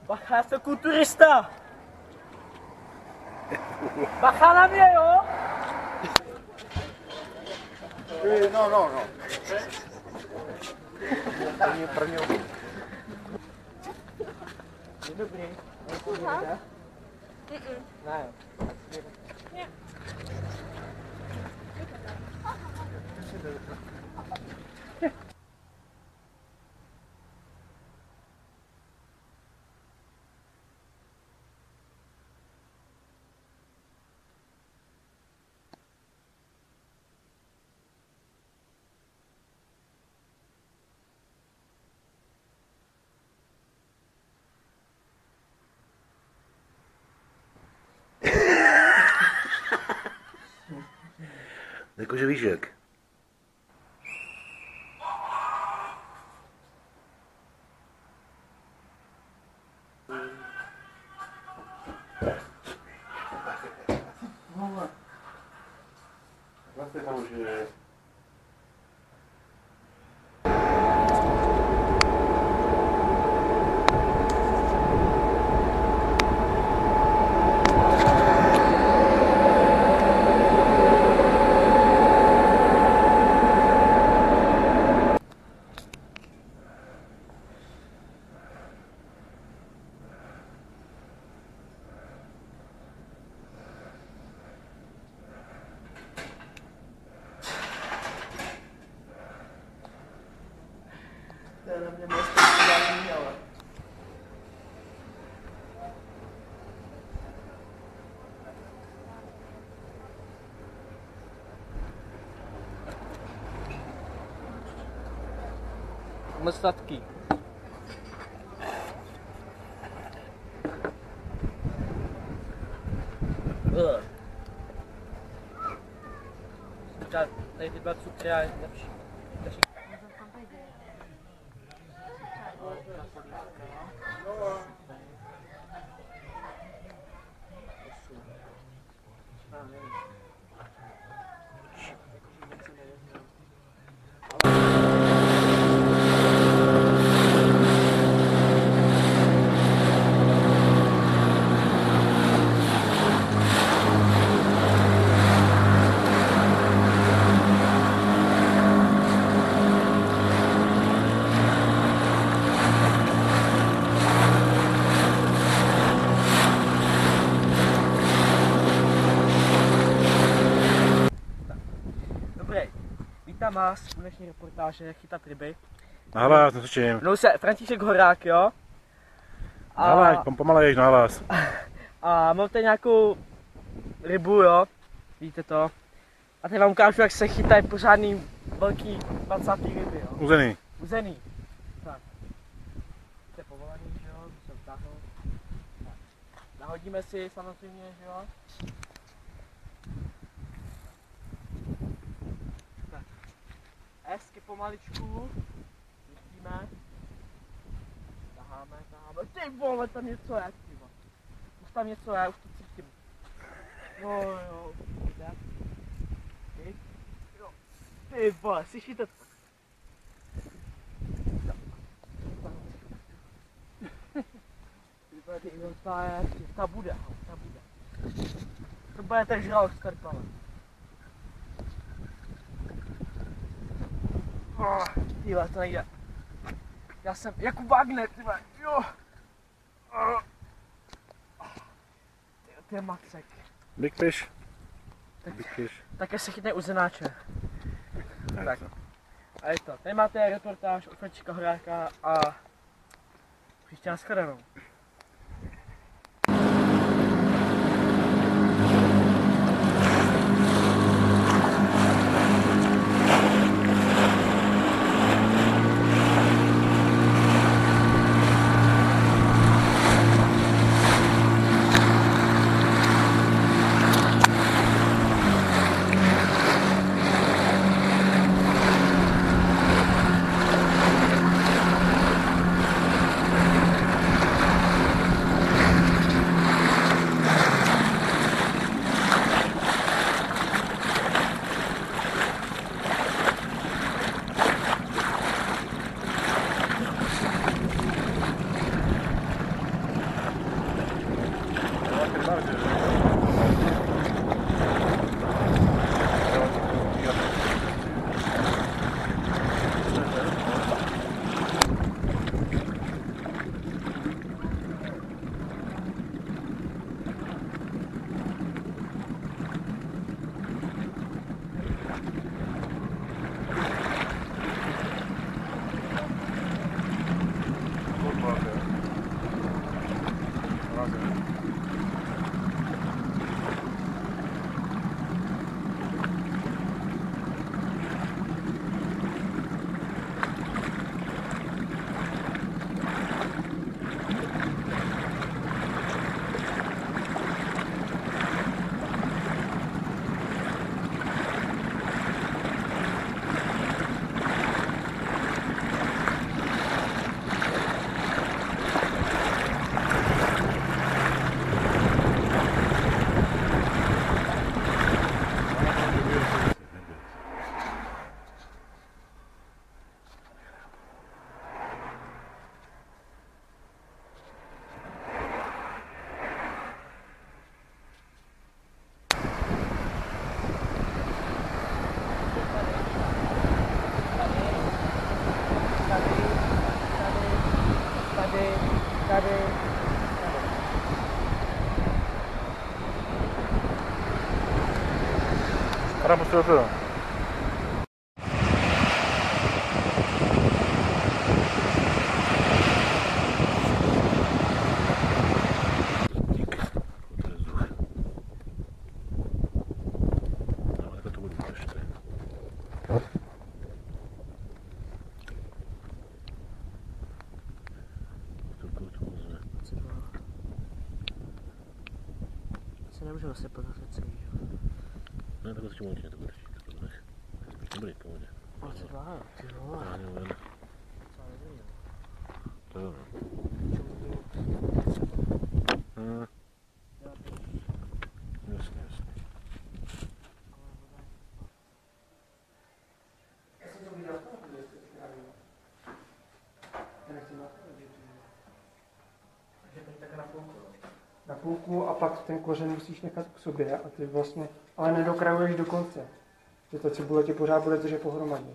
Bacha, já jsem kulturista! Bacha na mě, jo? No. První. Je dobrý. Ne. Jakože víš jak. Vlastně tam už je. To je na mě moc speciální, ale... Moc sladký. Tady ty dva cukry a lepší. Vítám vás v dnešní reportáže Chytat ryby. Nahlas, natočím. Jmenuji se František Horák, jo? Nahlas, pomalejš, nahlas. A mám tady nějakou rybu, jo? Víte to? A teď vám ukážu, jak se chytají pořádný velký 20. ryby, jo? Uzený. Uzený. Tak. To je povolený, že jo? To se vtáhnou. Tak. Nahodíme si samozřejmě, že jo? Tak. Hezky pomaličku. Pustíme. Taháme. Ty vole, tam něco je, ty vole. Už tam něco je, už to cítím. No jo, vidíte? Jo. Ty vole, slyšíte to? Ta bude. To bude ten žralok s karpalem. Tyhle, to nejde. Já jsem Jakub Wagner, tyhle, jo. To je macek. Big fish. Tak, Big fish. také se chytne uzenáče. Tak. A je to. Tady máte reportáž od Františka Horáka a příště nashledanou. Tady. Ahora muestro todo. Se nemůžeme sepat na celý, jo? Ne, takhle s tím určitě to bude chtít, to nech. Dobrý, v pohodě. 22, ty vole. Já nevím. Co nevím, To je dobro. Jasně, jasně. Já jsem to viděl, takže teď tak na půlku. Na půlku a pak ten kořen musíš nechat k sobě a ty vlastně, ale nedokrajuješ do konce. Že ta cibule ti pořád bude držet pohromadě.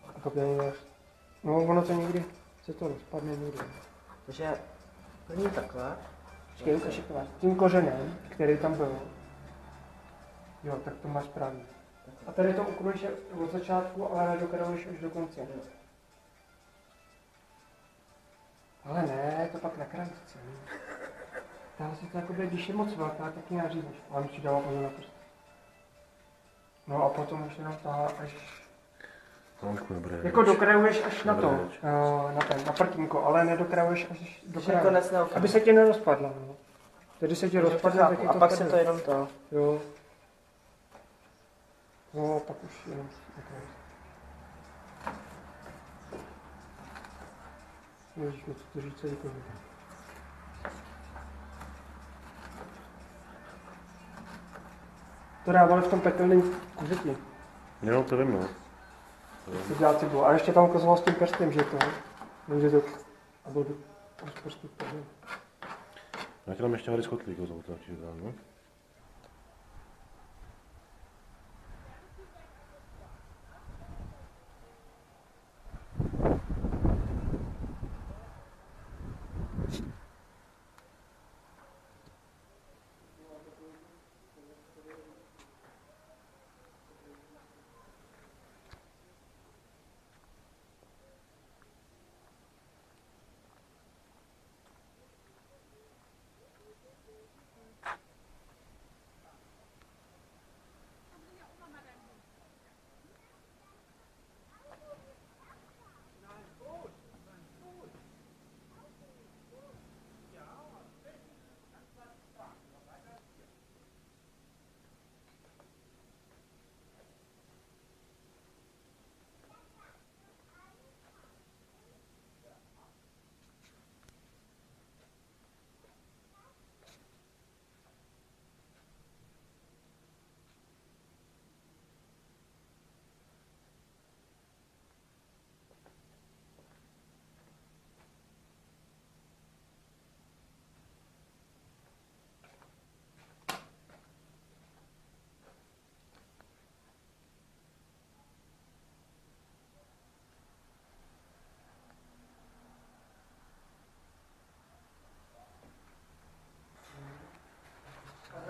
A pak nejdeš. No ono to někdy se to rozpadne někdy. Takže první takhle. Počkej, ukaž to máš. Tím kořenem, který tam byl. Jo, tak to máš správně. A tady to ukrojíš od začátku, ale nedokrajuješ už do konce. Ale ne, to pak na kraji chce. Tahle si to jakoby, když je moc velká, tak ji nařízeš. Ale musíš dávat pozor na prst. No a potom už jenom tahá až... No, dobré. Jako dokrajuješ až na to, na prkínko, ale nedokrajuješ až do kraje. Aby se ti nerozpadla, no. Tedy se ti rozpadne, tak a pak se to jenom to. Jo. No a pak už jenom dokrajuješ. Můžeš mi to říct, co děkuji. To dávali v tom pekelném kuřeti. Jo, to vím, no. To dělá cibu. A ještě tam ukazoval s tím prstem, že to, že to, a byl z prstu vpadl. Já ti dám ještě Harry Scottley, kouzlo, to určitě dám, no.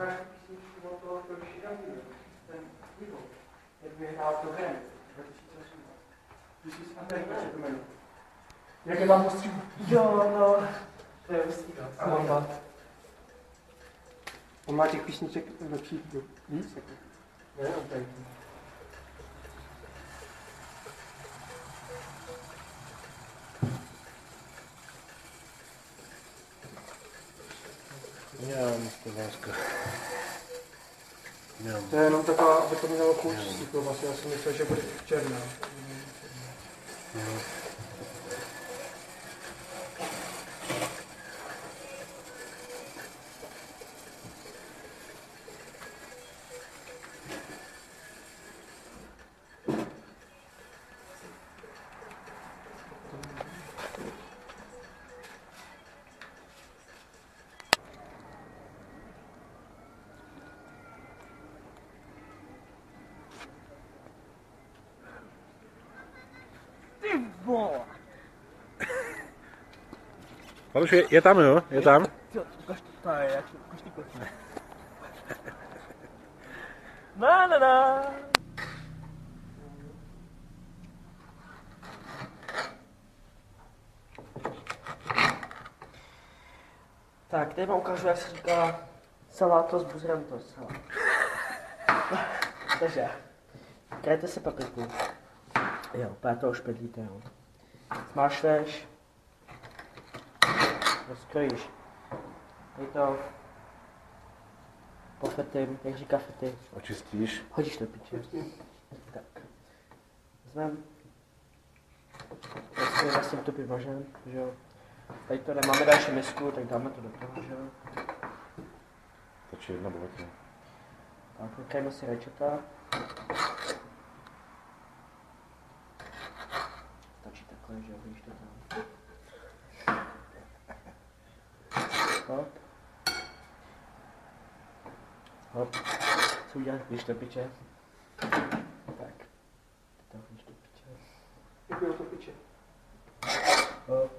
znáš písničku od toho Širavího, ten Ivo, jak vyhrál to Grammy 2018. This is America, se to jmenuje. Jak je tam ostří? Jo, no. To je hustý, no. On má těch písniček lepších víc? Jako. Nejenom tady. to láska. To je jenom taková, aby to mělo chuť z toho vlastně, já jsem myslel, že bude černá. Paluš, je tam, jo? Je tam? Jo, ukaž to tady, ukaž ty kočky. Na. Tak, teď vám ukážu, jak se říká salato s buzrantos. Takže, krajte si papriku. Jo, úplně to špedlíte, jo. Smášveš. Rozkrojíš. Tady to pofetím, jak říká fety. Očistíš. Hodíš do piče. Tak. Vezmeme. Teď vlastně to vyvažem, že jo. Tady to nemáme další misku, tak dáme to do toho, že jo. Stačí jedna bohatě. Tak, nakajeme si rajčata. Stačí takhle, že jo, vidíš to tam. Hop. Hop. Co uděláš, když to piče? Tak. To když to piče. Děkuji to piče. Hop.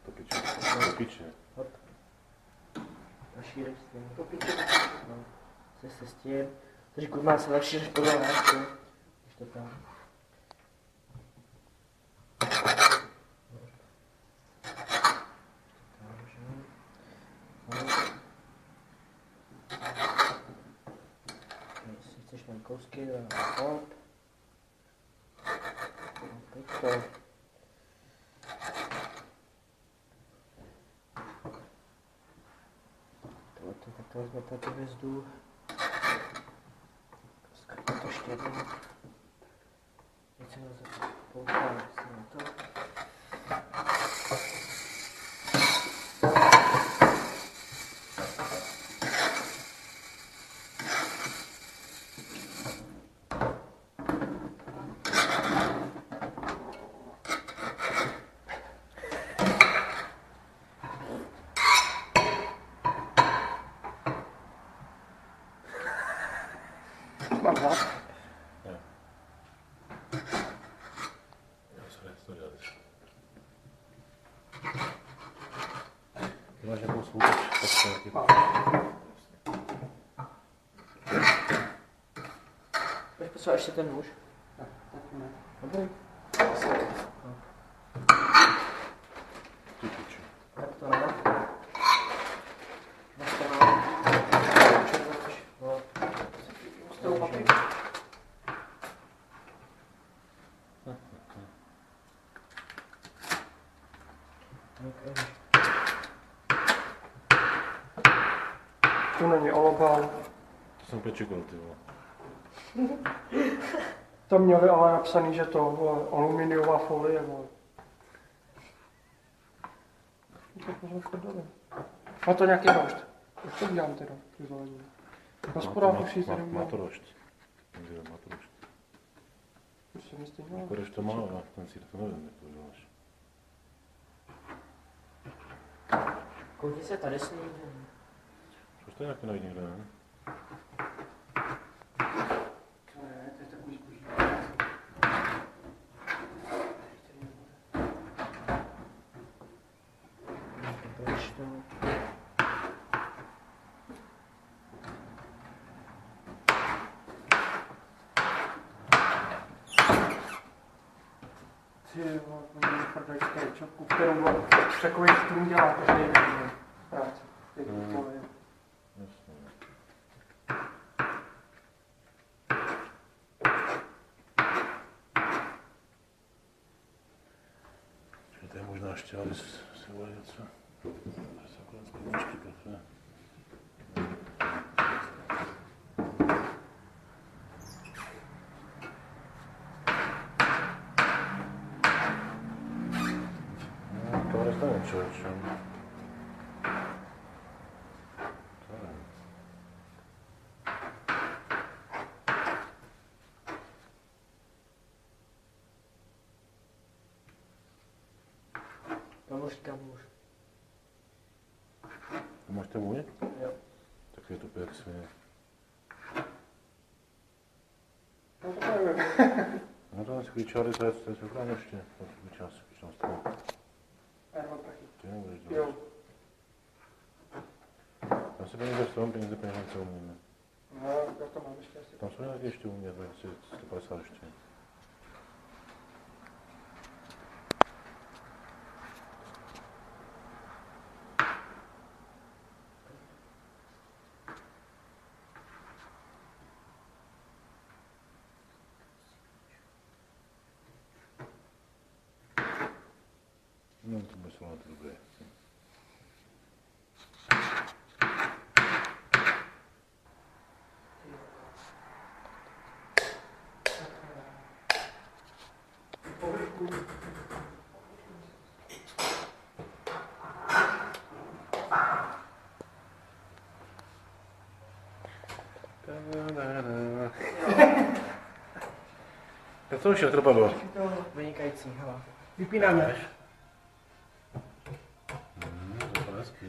To piče. To piče. Hop. Rozšířeš s tím. To piče. No. Se s tím. Takže kurma se lepší než podle náčku. Když to tam. Jestli chceš mít kousky, hop. Teď to. Tak to vezmete tu hvězdu. Zkrátím to ještě jednou. Teď se na poutám na to. Mám hlad. Ty máš nějakou svůj taky. Budeš potřebovat ještě ten nůž? Tak ne. Dobrý. Ty piče. Tak to ne. Tu není olobal. To jsem úplně čekal, ty vole. To měli ale napsaný, že to vole, aluminiová folie. Vole. A to nějaký rošt. Jak to dělám teda? Na spodách už si Má to rošt. Má to rošt. Prostě mi stejně. Jako rošt to má, ale ten sír to nevím, jak to děláš. Koukni se tady s ním. Proč to nějaký najít někde, ne? To je takový zboží. Proč to? Ty vole, oni mi prodají čopku, kterou takový tým dělá každý den práci. Jasně. Čili to je možná ještě, aby si volili něco. To jsou konec skleničky kafe. To rozdaję člověče. To je. Tam už. To máš ten vůně? Jo. Tak je to pěk svině. No to nevím. No to je klíčáry, to je správně ještě. Potřebuji čas, když tam stane. Já nemám prachy. Ty nebudeš Jo. dělat. Tam si peníze v tom, peníze co umíme. No, já to mám ještě asi. Tam jsou nějaké ještě umět, asi 150 ještě. No to by se to dobré. Tak to už je, to dopadlo. Vynikající, hele. Vypínáme. To je hezký.